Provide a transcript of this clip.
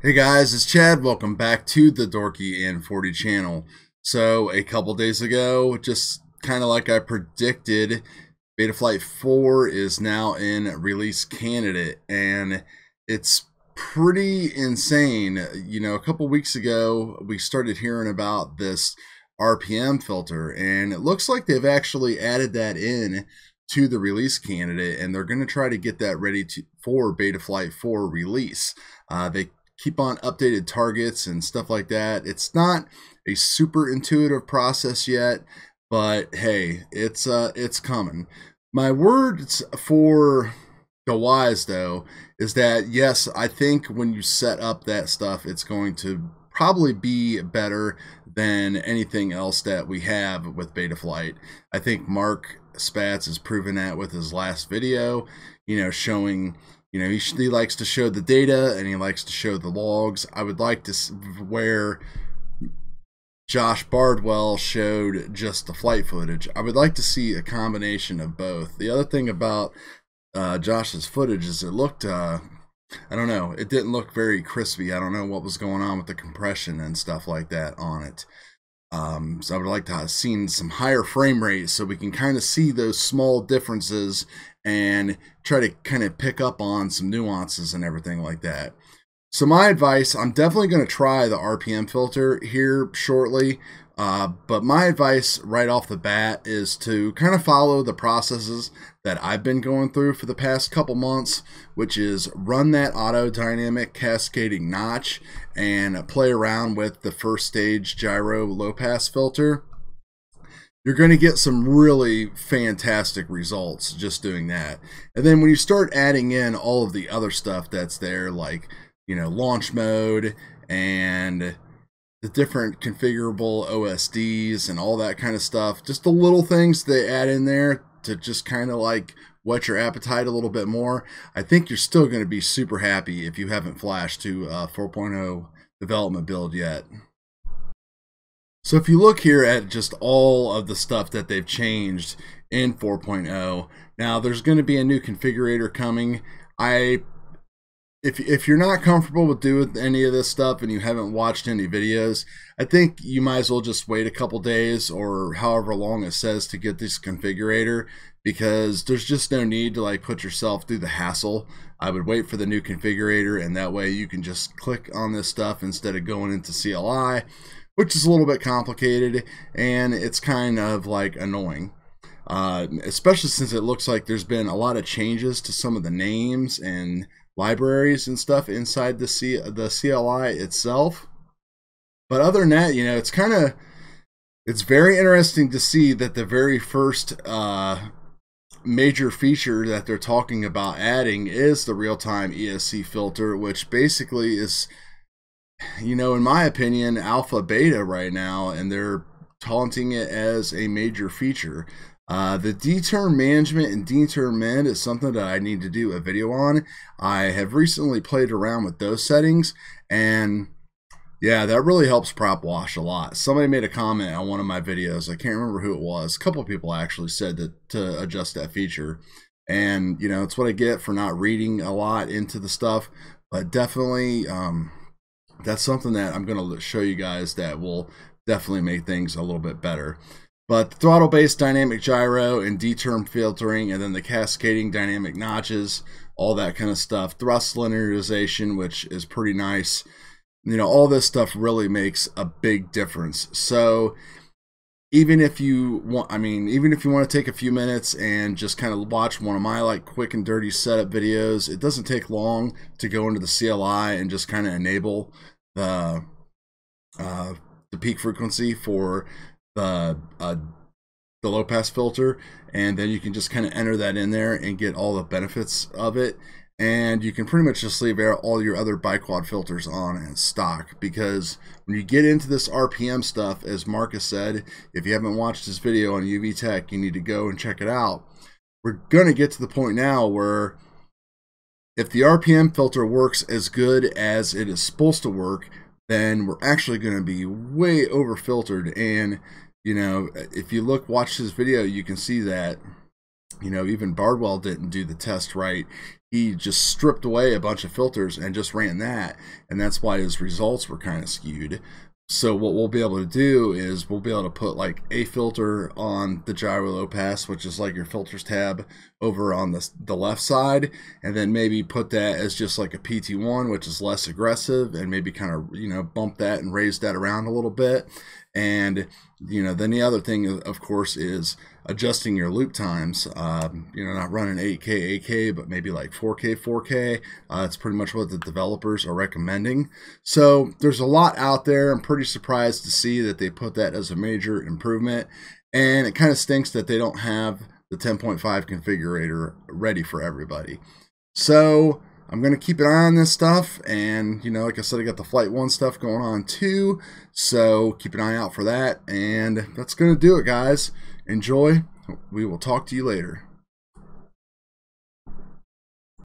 Hey guys, it's Chad. Welcome back to the Dorky and 40 channel. So a couple days ago, just kind of like I predicted, Betaflight 4 is now in release candidate, and it's pretty insane. You know, a couple weeks ago, we started hearing about this RPM filter, and it looks like they've actually added that in to the release candidate, and they're going to try to get that ready for Betaflight 4 release. They keep on updated targets and stuff like that. It's not a super intuitive process yet, but hey, it's coming. My words for the wise though is that yes, I think when you set up that stuff, it's going to probably be better than anything else that we have with Betaflight. I think Mark Spatz has proven that with his last video, you know, showing, you know, he likes to show the data and he likes to show the logs. I would like to where Josh Bardwell showed just the flight footage. I would like to see a combination of both. The other thing about Josh's footage is it looked, I don't know, it didn't look very crispy. I don't know what was going on with the compression and stuff like that on it. So I would like to have seen some higher frame rates so we can kind of see those small differences and try to kind of pick up on some nuances and everything like that. So my advice, I'm definitely going to try the RPM filter here shortly, but my advice right off the bat is to kind of follow the processes that I've been going through for the past couple months, which is run that auto dynamic cascading notch and play around with the first stage gyro low pass filter. You're going to get some really fantastic results just doing that. And then when you start adding in all of the other stuff that's there, like, you know, launch mode and the different configurable OSDs and all that kind of stuff, just the little things they add in there to just kind of like whet your appetite a little bit more, I think you're still going to be super happy if you haven't flashed to 4.0 development build yet. So if you look here at just all of the stuff that they've changed in 4.0, now there's going to be a new configurator coming. If you're not comfortable with doing any of this stuff and you haven't watched any videos, I think you might as well just wait a couple days or however long it says to get this configurator, because there's just no need to like put yourself through the hassle. I would wait for the new configurator, and that way you can just click on this stuff instead of going into CLI, which is a little bit complicated and it's kind of like annoying. Especially since it looks like there's been a lot of changes to some of the names and libraries and stuff inside the CLI itself. But other than that, you know, it's very interesting to see that the very first major feature that they're talking about adding is the real-time ESC filter, which basically is, you know, in my opinion, alpha beta right now, and they're taunting it as a major feature. The D-term management and D-term min is something that I need to do a video on. I have recently played around with those settings, and yeah, that really helps prop wash a lot. Somebody made a comment on one of my videos. I can't remember who it was. A couple of people actually said to adjust that feature. And, you know, it's what I get for not reading a lot into the stuff. But definitely, that's something that I'm going to show you guys that will definitely make things a little bit better. But the throttle-based dynamic gyro and D-term filtering, and then the cascading dynamic notches, all that kind of stuff. Thrust linearization, which is pretty nice. You know, all this stuff really makes a big difference. So even if you want, even if you want to take a few minutes and just kind of watch one of my like quick and dirty setup videos, it doesn't take long to go into the CLI and just kind of enable the peak frequency for the low pass filter, and then you can just kind of enter that in there and get all the benefits of it. And you can pretty much just leave all your other biquad filters on as stock, because when you get into this RPM stuff, as Marcus said, if you haven't watched this video on UV Tech, you need to go and check it out. We're going to get to the point now where if the RPM filter works as good as it is supposed to work, then we're actually going to be way over filtered. And you know, if you watch this video, you can see that, you know, even Bardwell didn't do the test right. he just stripped away a bunch of filters and just ran that, and that's why his results were kind of skewed. So what we'll be able to do is we'll be able to put like a filter on the gyro low pass, which is like your filters tab over on the left side, and then maybe put that as just like a PT1, which is less aggressive, and maybe kind of, you know, bump that and raise that around a little bit. And, you know, then the other thing, of course, is adjusting your loop times. You know, not running 8K, 8K, but maybe like 4K, 4K. It's pretty much what the developers are recommending. So there's a lot out there. I'm pretty surprised to see that they put that as a major improvement. And it kind of stinks that they don't have the 10.5 configurator ready for everybody. So I'm going to keep an eye on this stuff, and, you know, like I said, I got the Flight 1 stuff going on too, so keep an eye out for that, and that's going to do it, guys. Enjoy. We will talk to you later.